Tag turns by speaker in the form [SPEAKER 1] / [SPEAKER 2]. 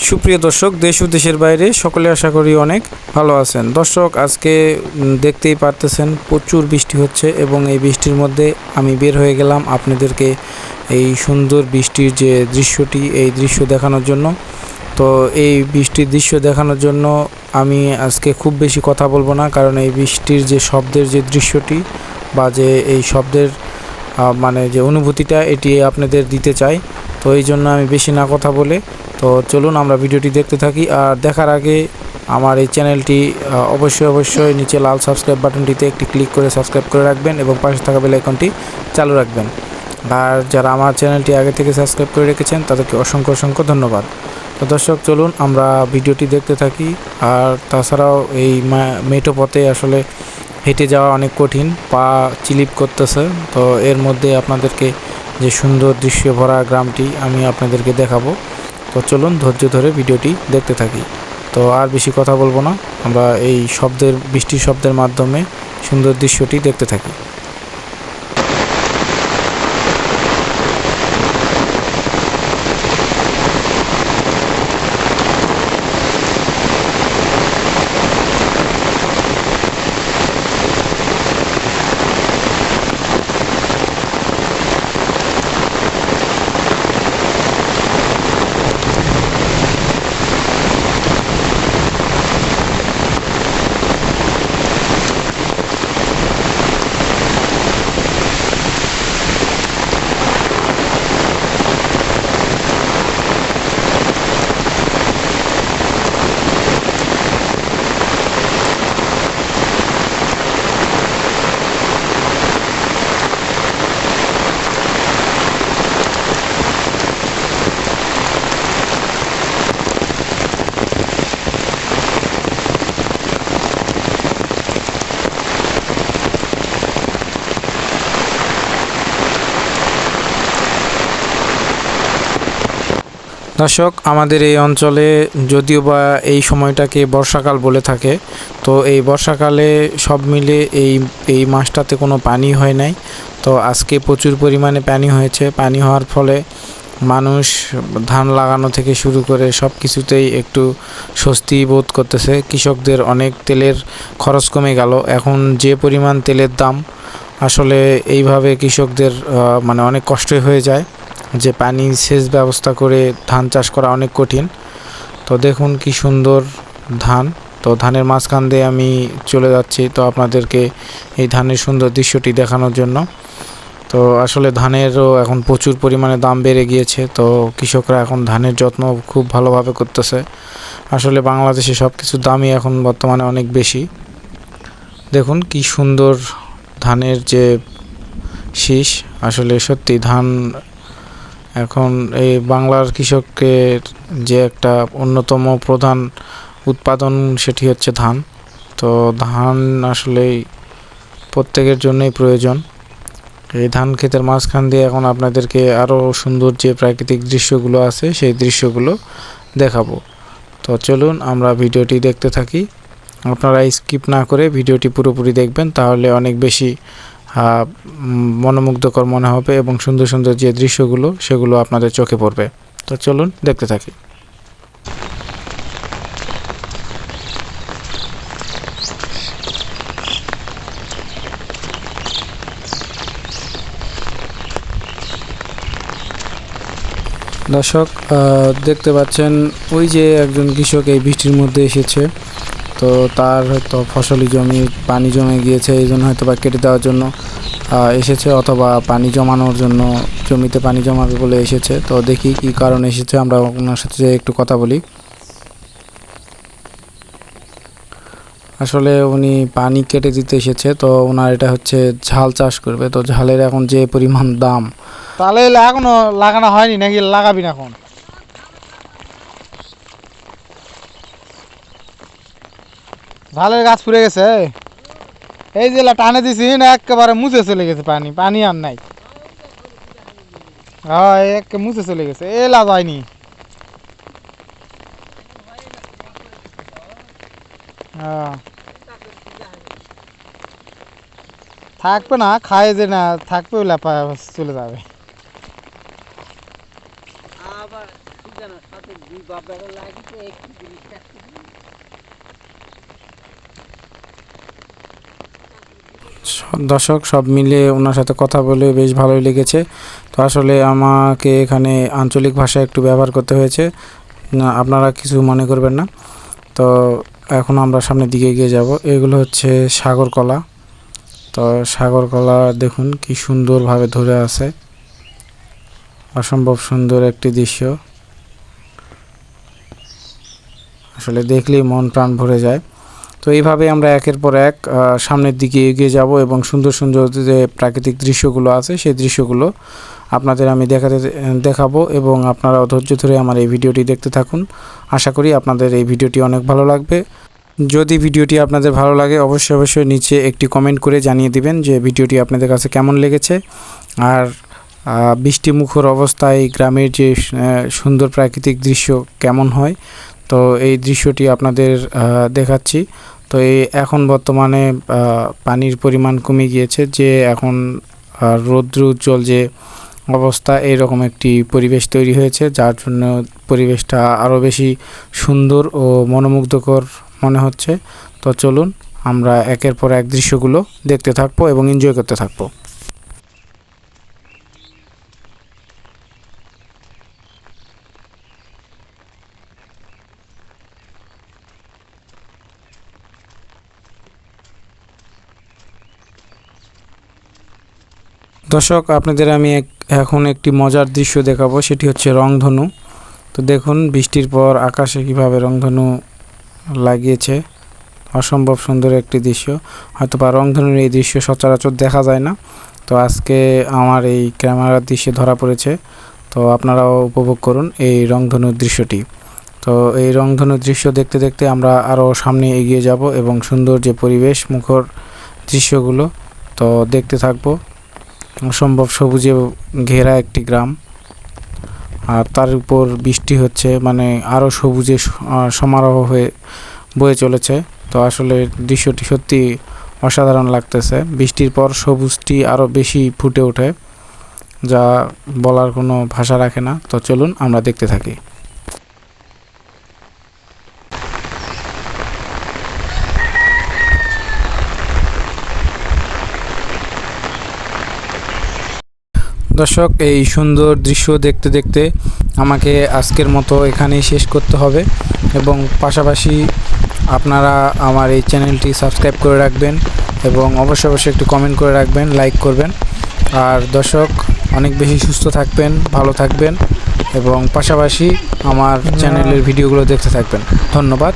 [SPEAKER 1] সুপ্রিয় দর্শক, দেশ ও দেশের বাইরে সকলে আশা করি অনেক ভালো আছেন। দর্শক, আজকে দেখতেই পারতেছেন প্রচুর বৃষ্টি হচ্ছে এবং এই বৃষ্টির মধ্যে আমি বের হয়ে গেলাম আপনাদেরকে এই সুন্দর বৃষ্টির যে দৃশ্যটি, এই দৃশ্য দেখানোর জন্য। তো এই বৃষ্টির দৃশ্য দেখানোর জন্য আমি আজকে খুব বেশি কথা বলবো না, কারণ এই বৃষ্টির যে শব্দের যে দৃশ্যটি বা যে এই শব্দের মানে যে অনুভূতিটা, এটি আপনাদের দিতে চাই। তো এই জন্য আমি বেশি না কথা বলে, তো চলুন আমরা ভিডিওটি দেখতে থাকি। আর দেখার আগে আমার এই চ্যানেলটি অবশ্যই নিচে লাল সাবস্ক্রাইব বাটনটিতে একটি ক্লিক করে সাবস্ক্রাইব করে রাখবেন এবং পাশে থাকা বেল আইকনটি চালু রাখবেন। আর যারা আমার চ্যানেলটি আগে থেকে সাবস্ক্রাইব করে রেখেছেন তাদেরকে অসংখ্য ধন্যবাদ। তো দর্শক, চলুন আমরা ভিডিওটি দেখতে থাকি। আর তাছাড়াও এই মেঠো পথে আসলে হেঁটে যাওয়া অনেক কঠিন, পা চিলিপ করতেছে। তো এর মধ্যে আপনাদেরকে যে সুন্দর দৃশ্য ভরা গ্রামটি আমি আপনাদেরকে দেখাবো। তো চলুন ধৈর্য ধরে ভিডিওটি দেখতে থাকি। তো আর বেশি কথা বলবো না, আমরা এই বৃষ্টির শব্দের মাধ্যমে সুন্দর দৃশ্যটি দেখতে থাকি। দর্শক, আমাদের এই অঞ্চলে যদিও বা এই সময়টাকে বর্ষাকাল বলে থাকে, তো এই বর্ষাকালে সব মিলে এই মাসটাতে কোনো পানি হয় নাই। তো আজকে প্রচুর পরিমাণে পানি হয়েছে। পানি হওয়ার ফলে মানুষ ধান লাগানো থেকে শুরু করে সব কিছুতেই একটু স্বস্তি বোধ করতেছে। কৃষকদের অনেক তেলের খরচ কমে গেল। এখন যে পরিমাণ তেলের দাম, আসলে এইভাবে কৃষকদের মানে অনেক কষ্টই হয়ে যায় যে পানি সেচ ব্যবস্থা করে ধান চাষ করা অনেক কঠিন। তো দেখুন কি সুন্দর ধান। তো ধানের মাঝখান দিয়ে আমি চলে যাচ্ছি তো আপনাদেরকে এই ধানের সুন্দর দৃশ্যটি দেখানোর জন্য। তো আসলে ধানেরও এখন প্রচুর পরিমাণে দাম বেড়ে গিয়েছে। তো কৃষকরা এখন ধানের যত্ন খুব ভালোভাবে করতেছে। আসলে বাংলাদেশে সব কিছুর দামই এখন বর্তমানে অনেক বেশি। দেখুন কি সুন্দর ধানের যে শীষ, আসলে সত্যি ধান এখন এই বাংলার কৃষকের যে একটা অন্যতম প্রধান উৎপাদন, সেটি হচ্ছে ধান। তো ধান আসলেই প্রত্যেকের জন্যই প্রয়োজন। এই ধান ক্ষেতের মাঝখান দিয়ে এখন আপনাদেরকে আরও সুন্দর যে প্রাকৃতিক দৃশ্যগুলো আছে সেই দৃশ্যগুলো দেখাবো। তো চলুন আমরা ভিডিওটি দেখতে থাকি। আপনারা স্কিপ না করে ভিডিওটি পুরোপুরি দেখবেন, তাহলে অনেক বেশি মনোমুগ্ধকর মনে হবে এবং সুন্দর সুন্দর যে দৃশ্যগুলো সেগুলো আপনাদের চোখে পড়বে। তো চলুন দেখতে থাকি। দর্শক, দেখতে পাচ্ছেন ওই যে একজন কৃষক এই বৃষ্টির মধ্যে এসেছে। তো তার হয়তো ফসলি জমি পানি জমে গিয়েছে, এই জন্য হয়তো বা কেটে দেওয়ার জন্য এসেছে, অথবা পানি জমানোর জন্য জমিতে পানি জমাবে বলে এসেছে। তো দেখি কি কারণে এসেছে, আমরা ওনার সাথে একটু কথা বলি। আসলে উনি পানি কেটে দিতে এসেছে। তো ওনার এটা হচ্ছে ঝাল চাষ করবে। তো ঝালের এখন যে পরিমাণ দাম,
[SPEAKER 2] তাহলে এখনো লাগানো হয়নি নাকি লাগাবি না এখন? ঝালের গাছ ফুরে গেছে। এই যে টানে দিছি না, একেবারে মুছে চলে গেছে, পানি পানি আর নাই। হ্যাঁ, একে মুছে চলে গেছে, এলা যায়নি। হ্যাঁ, থাকবে না, খায় যে না থাকবে, চলে যাবে।
[SPEAKER 1] দর্শক সব মিলে ওনার সাথে কথা বলে বেশ ভালোই লেগেছে। তো আসলে আমাকে এখানে আঞ্চলিক ভাষা একটু ব্যবহার করতে হয়েছে, না আপনারা কিছু মনে করবেন না। তো এখন আমরা সামনের দিকে এগিয়ে যাব। এগুলো হচ্ছে সাগর কলা। তো সাগর কলা দেখুন কি সুন্দরভাবে ধরে আছে, অসম্ভব সুন্দর একটি দৃশ্য। আসলে দেখলেই মন প্রাণ ভরে যায়। তো এইভাবে আমরা একের পর এক সামনের দিকে এগিয়ে যাব এবং সুন্দর সুন্দর যে প্রাকৃতিক দৃশ্যগুলো আছে সেই দৃশ্যগুলো আপনাদের আমি দেখাবো এবং আপনারাও ধৈর্য ধরে আমার এই ভিডিওটি দেখতে থাকুন। আশা করি আপনাদের এই ভিডিওটি অনেক ভালো লাগবে। যদি ভিডিওটি আপনাদের ভালো লাগে অবশ্যই নিচে একটি কমেন্ট করে জানিয়ে দিবেন যে ভিডিওটি আপনাদের কাছে কেমন লেগেছে। আর বৃষ্টিমুখর অবস্থায় গ্রামের যে সুন্দর প্রাকৃতিক দৃশ্য কেমন হয়, তো এই দৃশ্যটি আপনাদের দেখাচ্ছি। তো এখন বর্তমানে পানির পরিমাণ কমে গিয়েছে, যে এখন রৌদ্র উজ্জ্বল যে অবস্থা, এইরকম একটি পরিবেশ তৈরি হয়েছে, যার জন্য পরিবেশটা আরও বেশি সুন্দর ও মনোমুগ্ধকর মনে হচ্ছে। তো চলুন আমরা একের পর এক দৃশ্যগুলো দেখতে থাকবো এবং এনজয় করতে থাকবো। দর্শক আপনাদের আমি এখন একটি মজার দৃশ্য দেখাবো, সেটি হচ্ছে রংধনু। তো দেখুন বৃষ্টির পর আকাশে কিভাবে রংধনু লাগিয়েছে, অসম্ভব সুন্দর একটি দৃশ্য। হয়তো বা রংধনুর এই দৃশ্য সচরাচর দেখা যায় না, তো আজকে আমার এই ক্যামেরার দৃশ্যে ধরা পড়েছে। তো আপনারাও উপভোগ করুন এই রংধনুর দৃশ্যটি। তো এই রংধনুর দৃশ্য দেখতে দেখতে আমরা আরও সামনে এগিয়ে যাব এবং সুন্দর যে পরিবেশ মুখর দৃশ্যগুলো তো দেখতে থাকবো। অসম্ভব সবুজে ঘেরা একটি গ্রাম, আর তার উপর বৃষ্টি হচ্ছে, মানে আরও সবুজে সমারোহ হয়ে বয়ে চলেছে। তো আসলে দৃশ্যটি সত্যি অসাধারণ লাগতেছে। বৃষ্টির পর সবুজটি আরও বেশি ফুটে ওঠে, যা বলার কোনো ভাষা রাখে না। তো চলুন আমরা দেখতে থাকি। দর্শক এই সুন্দর দৃশ্য দেখতে দেখতে আমাকে আজকের মতো এখানেই শেষ করতে হবে এবং পাশাপাশি আপনারা আমার এই চ্যানেলটি সাবস্ক্রাইব করে রাখবেন এবং অবশ্যই একটু কমেন্ট করে রাখবেন, লাইক করবেন। আর দর্শক অনেক বেশি সুস্থ থাকবেন, ভালো থাকবেন এবং পাশাপাশি আমার চ্যানেলের ভিডিওগুলো দেখতে থাকবেন। ধন্যবাদ।